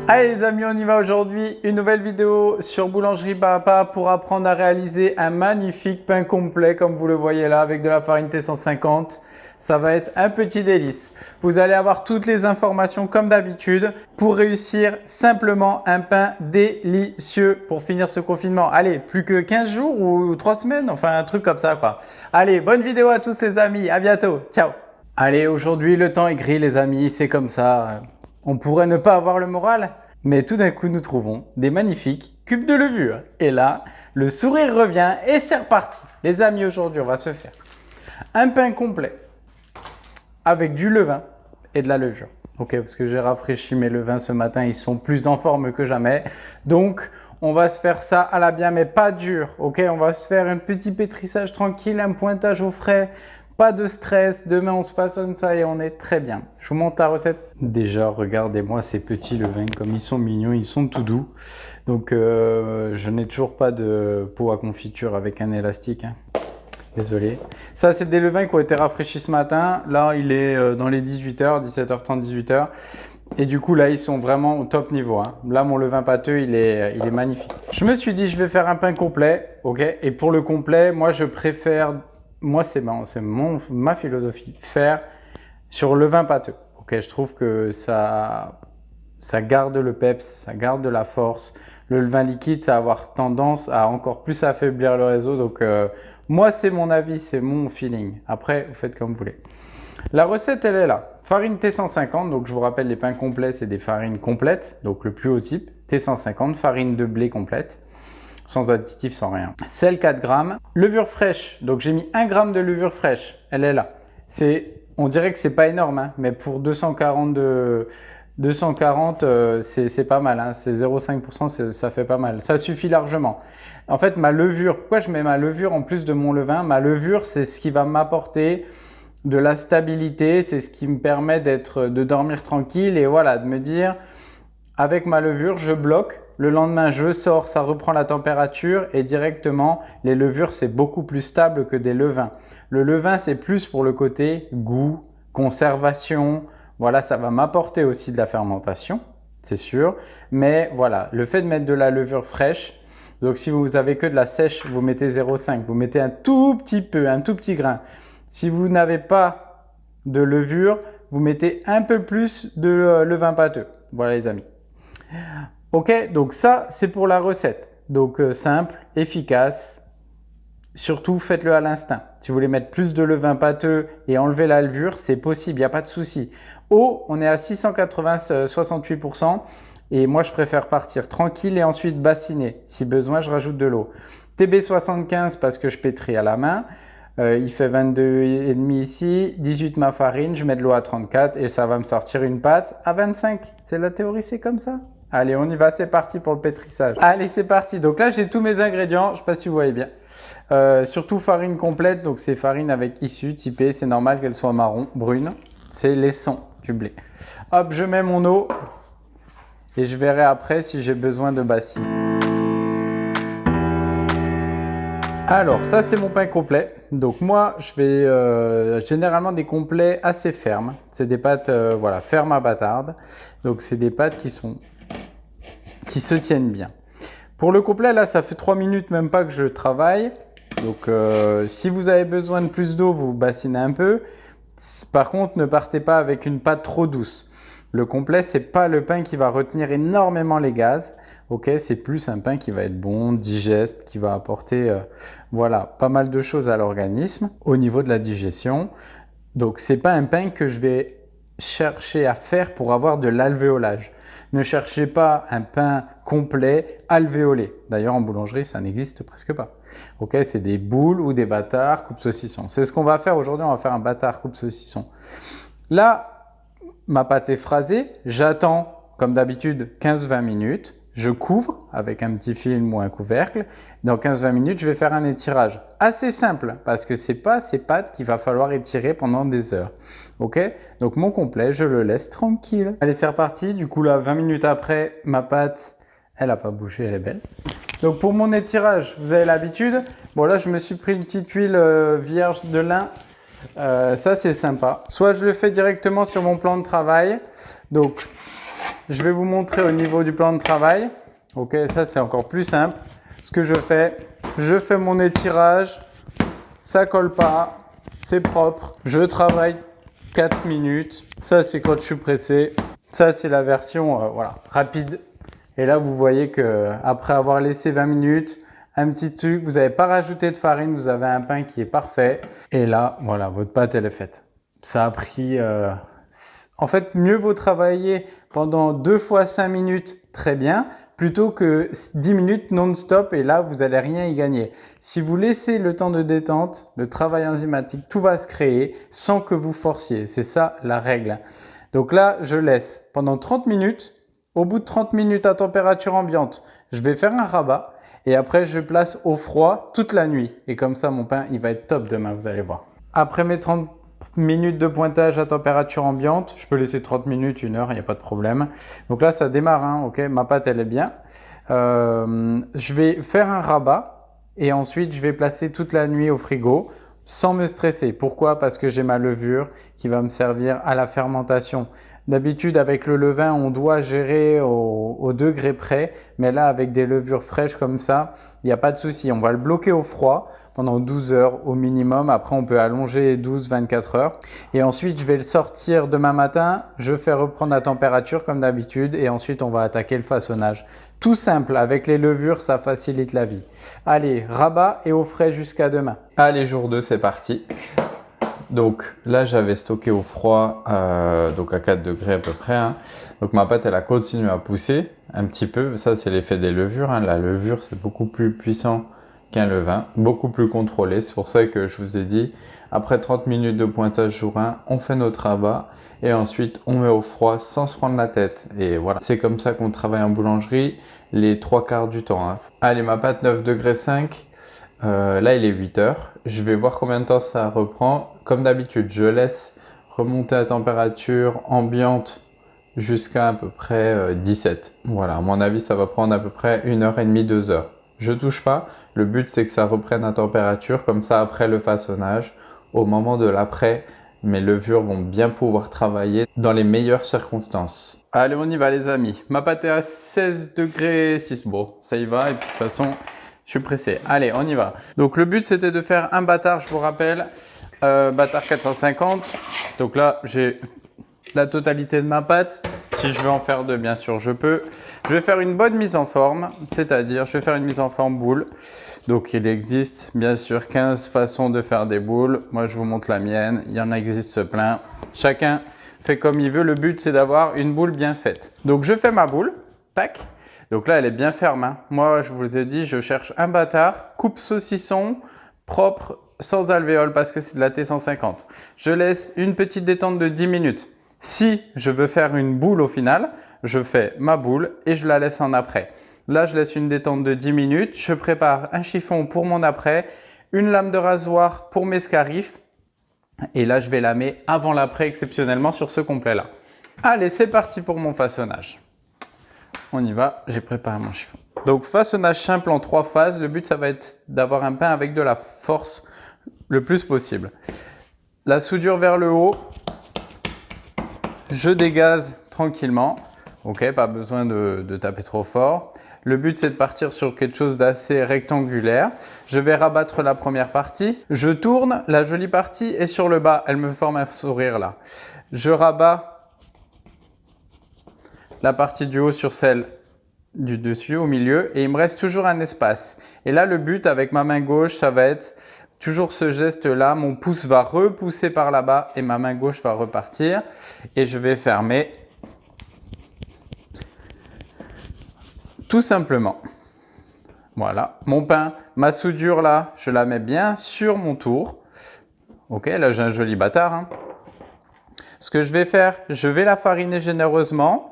Allez les amis, on y va aujourd'hui. Une nouvelle vidéo sur Boulangerie Papa pour apprendre à réaliser un magnifique pain complet comme vous le voyez là avec de la farine T150. Ça va être un petit délice. Vous allez avoir toutes les informations comme d'habitude pour réussir simplement un pain délicieux pour finir ce confinement. Allez, plus que 15 jours ou 3 semaines, enfin un truc comme ça quoi. Allez, bonne vidéo à tous les amis, à bientôt, ciao. Allez, aujourd'hui le temps est gris les amis, c'est comme ça. On pourrait ne pas avoir le moral, mais tout d'un coup nous trouvons des magnifiques cubes de levure. Et là, le sourire revient et c'est reparti. Les amis, aujourd'hui on va se faire un pain complet avec du levain et de la levure. Ok, parce que j'ai rafraîchi mes levains ce matin, ils sont plus en forme que jamais. Donc, on va se faire ça à la bien, mais pas dur. Ok, on va se faire un petit pétrissage tranquille, un pointage au frais. Pas de stress, demain on se façonne ça et on est très bien. Je vous montre la recette. Déjà, regardez-moi ces petits levains, comme ils sont mignons, ils sont tout doux. Donc, je n'ai toujours pas de pot à confiture avec un élastique. Hein. Désolé. Ça, c'est des levains qui ont été rafraîchis ce matin. Là, il est dans les 18h, 17h30, 18h. Et du coup, là, ils sont vraiment au top niveau. Hein. Là, mon levain pâteux, il est magnifique. Je me suis dit, je vais faire un pain complet. Ok. Et pour le complet, moi, je préfère... Moi, c'est ma philosophie. Faire sur levain pâteux. Ok. Je trouve que ça garde le peps, ça garde de la force. Le levain liquide, ça va avoir tendance à encore plus affaiblir le réseau. Donc, moi, c'est mon avis, c'est mon feeling. Après, vous faites comme vous voulez. La recette, elle est là. Farine T150, donc je vous rappelle, les pains complets, c'est des farines complètes, donc le plus haut type. T150, farine de blé complète, sans additifs, sans rien. Sel 4 grammes. Levure fraîche, donc j'ai mis 1 gramme de levure fraîche. Elle est là. On dirait que c'est pas énorme, hein, mais pour 240, c'est pas mal. Hein, c'est 0,5%, ça fait pas mal. Ça suffit largement. En fait, ma levure, pourquoi je mets ma levure en plus de mon levain? Ma levure, c'est ce qui va m'apporter de la stabilité, c'est ce qui me permet de dormir tranquille et voilà, de me dire, avec ma levure, je bloque. Le lendemain, je sors, ça reprend la température et directement, les levures, c'est beaucoup plus stable que des levains. Le levain, c'est plus pour le côté goût, conservation. Voilà, ça va m'apporter aussi de la fermentation, c'est sûr. Mais voilà, le fait de mettre de la levure fraîche, donc si vous avez que de la sèche, vous mettez 0,5. Vous mettez un tout petit peu, un tout petit grain. Si vous n'avez pas de levure, vous mettez un peu plus de levain pâteux. Voilà les amis. Ok, donc ça c'est pour la recette. Donc simple, efficace. Surtout faites-le à l'instinct. Si vous voulez mettre plus de levain pâteux et enlever la levure, c'est possible, il n'y a pas de souci. Eau, on est à 680, 68%. Et moi, je préfère partir tranquille et ensuite bassiner. Si besoin, je rajoute de l'eau. TB75 parce que je pétris à la main. Il fait 22,5 ici. 18 ma farine. Je mets de l'eau à 34 et ça va me sortir une pâte à 25. C'est la théorie, c'est comme ça. Allez, on y va. C'est parti pour le pétrissage. Allez, c'est parti. Donc là, j'ai tous mes ingrédients. Je ne sais pas si vous voyez bien. Surtout farine complète. Donc, c'est farine avec issue typée. C'est normal qu'elle soit marron, brune. C'est l'essence du blé. Hop, je mets mon eau. Et je verrai après si j'ai besoin de bassiner. Alors, ça c'est mon pain complet. Donc moi, je fais généralement des complets assez fermes. C'est des pâtes voilà, fermes à bâtarde. Donc c'est des pâtes qui se tiennent bien. Pour le complet, là, ça fait 3 minutes même pas que je travaille. Donc si vous avez besoin de plus d'eau, vous bassinez un peu. Par contre, ne partez pas avec une pâte trop douce. Le complet, ce n'est pas le pain qui va retenir énormément les gaz. Ok, c'est plus un pain qui va être bon, digeste, qui va apporter voilà, pas mal de choses à l'organisme au niveau de la digestion. Donc, ce n'est pas un pain que je vais chercher à faire pour avoir de l'alvéolage. Ne cherchez pas un pain complet alvéolé. D'ailleurs, en boulangerie, ça n'existe presque pas. Ok, c'est des boules ou des bâtards coupe saucisson. C'est ce qu'on va faire aujourd'hui. On va faire un bâtard coupe saucisson. Là, ma pâte est phrasée, j'attends comme d'habitude 15-20 minutes, je couvre avec un petit film ou un couvercle. Dans 15-20 minutes, je vais faire un étirage assez simple parce que ce n'est pas ces pâtes qu'il va falloir étirer pendant des heures. Ok, donc mon complet, je le laisse tranquille. Allez, c'est reparti. Du coup, là, 20 minutes après, ma pâte, elle n'a pas bougé, elle est belle. Donc pour mon étirage, vous avez l'habitude. Bon, là, je me suis pris une petite huile vierge de lin. Ça c'est sympa. Soit je le fais directement sur mon plan de travail. Donc je vais vous montrer au niveau du plan de travail. Ok, ça c'est encore plus simple. Ce que je fais mon étirage, ça colle pas, c'est propre. Je travaille 4 minutes. Ça c'est quand je suis pressé. Ça c'est la version voilà, rapide. Et là vous voyez que après avoir laissé 20 minutes, un petit truc, vous n'avez pas rajouté de farine, vous avez un pain qui est parfait. Et là, voilà, votre pâte elle est faite. Ça a pris... en fait, mieux vaut travailler pendant 2 fois 5 minutes très bien, plutôt que 10 minutes non-stop et là, vous n'allez rien y gagner. Si vous laissez le temps de détente, le travail enzymatique, tout va se créer sans que vous forciez. C'est ça la règle. Donc là, je laisse pendant 30 minutes. Au bout de 30 minutes à température ambiante, je vais faire un rabat. Et après, je place au froid toute la nuit. Et comme ça, mon pain, il va être top demain, vous allez voir. Après mes 30 minutes de pointage à température ambiante, je peux laisser 30 minutes, 1 heure, il n'y a pas de problème. Donc là, ça démarre, hein, ok, ma pâte, elle est bien. Je vais faire un rabat et ensuite, je vais placer toute la nuit au frigo sans me stresser. Pourquoi? Parce que j'ai ma levure qui va me servir à la fermentation. D'habitude, avec le levain, on doit gérer au degré près, mais là, avec des levures fraîches comme ça, il n'y a pas de souci. On va le bloquer au froid pendant 12 heures au minimum. Après, on peut allonger 12-24 heures. Et ensuite, je vais le sortir demain matin. Je fais reprendre la température comme d'habitude et ensuite, on va attaquer le façonnage. Tout simple, avec les levures, ça facilite la vie. Allez, rabat et au frais jusqu'à demain. Allez, jour 2, c'est parti. Donc là, j'avais stocké au froid, donc à 4 degrés à peu près. Hein. Donc ma pâte, elle a continué à pousser un petit peu. Ça, c'est l'effet des levures. Hein. La levure, c'est beaucoup plus puissant qu'un levain, beaucoup plus contrôlé. C'est pour ça que je vous ai dit, après 30 minutes de pointage jour 1, on fait notre rabat et ensuite on met au froid sans se prendre la tête. Et voilà, c'est comme ça qu'on travaille en boulangerie les 3/4 du temps. Hein. Allez, ma pâte 9 degrés 5. Là, il est 8 heures. Je vais voir combien de temps ça reprend. Comme d'habitude, je laisse remonter à température ambiante jusqu'à à peu près 17. Voilà, à mon avis, ça va prendre à peu près 1h30, 2 heures. Je touche pas. Le but, c'est que ça reprenne à température. Comme ça, après le façonnage, au moment de l'après, mes levures vont bien pouvoir travailler dans les meilleures circonstances. Allez, on y va les amis. Ma pâte est à 16 degrés 6. Bon, ça y va. Et puis de toute façon... je suis pressé. Allez, on y va. Donc, le but, c'était de faire un bâtard, je vous rappelle. Bâtard 450. Donc là, j'ai la totalité de ma pâte. Si je veux en faire deux, bien sûr, je peux. Je vais faire une bonne mise en forme, c'est-à-dire, je vais faire une mise en forme boule. Donc, il existe, bien sûr, 15 façons de faire des boules. Moi, je vous montre la mienne. Il y en existe plein. Chacun fait comme il veut. Le but, c'est d'avoir une boule bien faite. Donc, je fais ma boule. Tac. Donc là, elle est bien ferme. Hein. Moi, je vous ai dit, je cherche un bâtard, coupe saucisson, propre, sans alvéole parce que c'est de la T150. Je laisse une petite détente de 10 minutes. Si je veux faire une boule au final, je fais ma boule et je la laisse en après. Là, je laisse une détente de 10 minutes. Je prépare un chiffon pour mon après, une lame de rasoir pour mes scarifs. Et là, je vais lamer avant l'après exceptionnellement sur ce complet-là. Allez, c'est parti pour mon façonnage. On y va, j'ai préparé mon chiffon. Donc façonnage simple en 3 phases. Le but, ça va être d'avoir un pain avec de la force le plus possible. La soudure vers le haut. Je dégaze tranquillement. Ok, pas besoin de taper trop fort. Le but, c'est de partir sur quelque chose d'assez rectangulaire. Je vais rabattre la première partie. Je tourne, la jolie partie est sur le bas. Elle me forme un sourire là. Je rabats la partie du haut sur celle du dessus au milieu et il me reste toujours un espace. Et là, le but avec ma main gauche, ça va être toujours ce geste-là. Mon pouce va repousser par là-bas et ma main gauche va repartir. Et je vais fermer tout simplement. Voilà, mon pain, ma soudure là, je la mets bien sur mon tour. Ok, là j'ai un joli bâtard. Hein. Ce que je vais faire, je vais la fariner généreusement.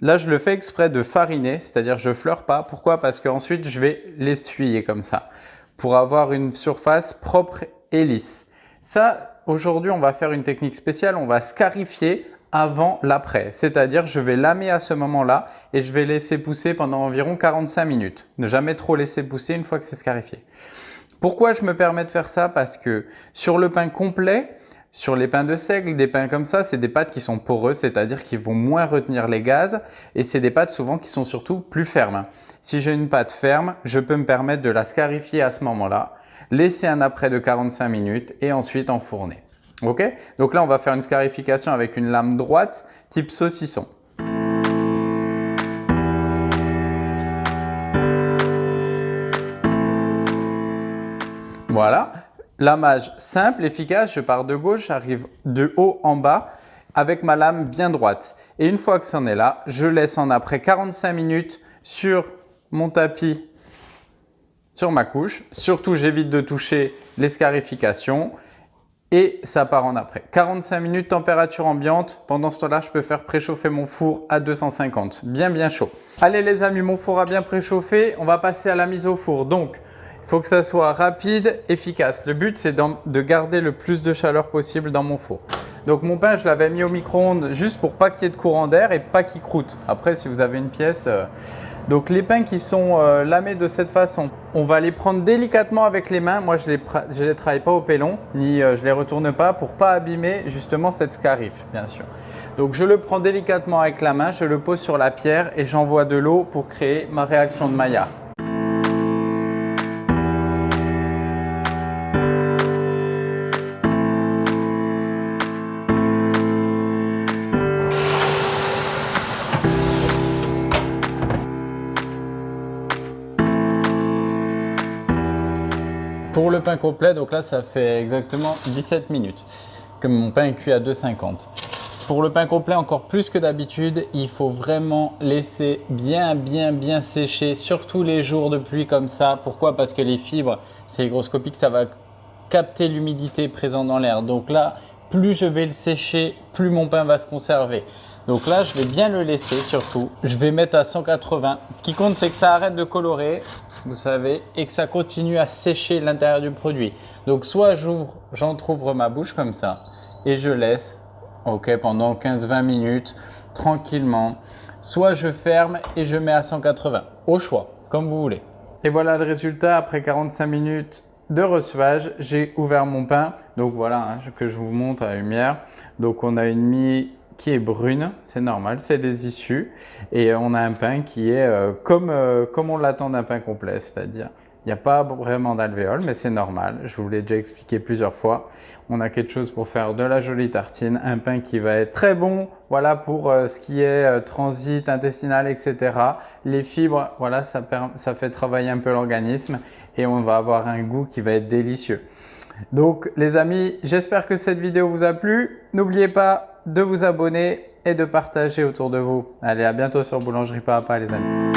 Là, je le fais exprès de fariner, c'est-à-dire je fleure pas. Pourquoi? Parce qu'ensuite, je vais l'essuyer comme ça pour avoir une surface propre et lisse. Ça, aujourd'hui, on va faire une technique spéciale. On va scarifier avant l'après, c'est-à-dire je vais lamer à ce moment-là et je vais laisser pousser pendant environ 45 minutes. Ne jamais trop laisser pousser une fois que c'est scarifié. Pourquoi je me permets de faire ça? Parce que sur le pain complet, Sur les pains de seigle, des pains comme ça, c'est des pâtes qui sont poreuses, c'est-à-dire qu'ils vont moins retenir les gaz et c'est des pâtes souvent qui sont surtout plus fermes. Si j'ai une pâte ferme, je peux me permettre de la scarifier à ce moment-là, laisser un après de 45 minutes et ensuite enfourner. Ok? Donc là, on va faire une scarification avec une lame droite type saucisson. Voilà. Lamage simple, efficace, je pars de gauche, j'arrive de haut en bas avec ma lame bien droite. Et une fois que c'en est là, je laisse en après 45 minutes sur mon tapis, sur ma couche. Surtout, j'évite de toucher les scarifications et ça part en après. 45 minutes température ambiante. Pendant ce temps-là, je peux faire préchauffer mon four à 250, bien chaud. Allez les amis, mon four a bien préchauffé. On va passer à la mise au four. Donc, il faut que ça soit rapide, efficace. Le but, c'est de garder le plus de chaleur possible dans mon four. Donc mon pain, je l'avais mis au micro-ondes juste pour pas qu'il y ait de courant d'air et pas qu'il croûte. Après, si vous avez une pièce… Donc les pains qui sont lamés de cette façon, on va les prendre délicatement avec les mains. Moi, je les travaille pas au pélon, ni je les retourne pas pour pas abîmer justement cette scarife, bien sûr. Donc je le prends délicatement avec la main, je le pose sur la pierre et j'envoie de l'eau pour créer ma réaction de Maillard. Pour le pain complet, donc là, ça fait exactement 17 minutes que mon pain est cuit à 250. Pour le pain complet, encore plus que d'habitude, il faut vraiment laisser bien sécher, surtout les jours de pluie comme ça. Pourquoi? Parce que les fibres, c'est hygroscopique, ça va capter l'humidité présente dans l'air. Donc là, plus je vais le sécher, plus mon pain va se conserver. Donc là, je vais bien le laisser surtout. Je vais mettre à 180. Ce qui compte, c'est que ça arrête de colorer, vous savez, et que ça continue à sécher l'intérieur du produit. Donc soit j'entrouvre ma bouche comme ça et je laisse pendant 15-20 minutes tranquillement. Soit je ferme et je mets à 180, au choix, comme vous voulez. Et voilà le résultat après 45 minutes de recevage. J'ai ouvert mon pain. Donc voilà, que je vous montre à la lumière. Donc on a une mie qui est brune, c'est normal, c'est des issues. Et on a un pain qui est comme on l'attend d'un pain complet, c'est-à-dire il n'y a pas vraiment d'alvéole, mais c'est normal. Je vous l'ai déjà expliqué plusieurs fois. On a quelque chose pour faire de la jolie tartine, un pain qui va être très bon, voilà, pour ce qui est transit intestinal, etc. Les fibres, voilà, ça fait travailler un peu l'organisme et on va avoir un goût qui va être délicieux. Donc les amis, j'espère que cette vidéo vous a plu. N'oubliez pas de vous abonner et de partager autour de vous. Allez, à bientôt sur Boulangerie Papa les amis.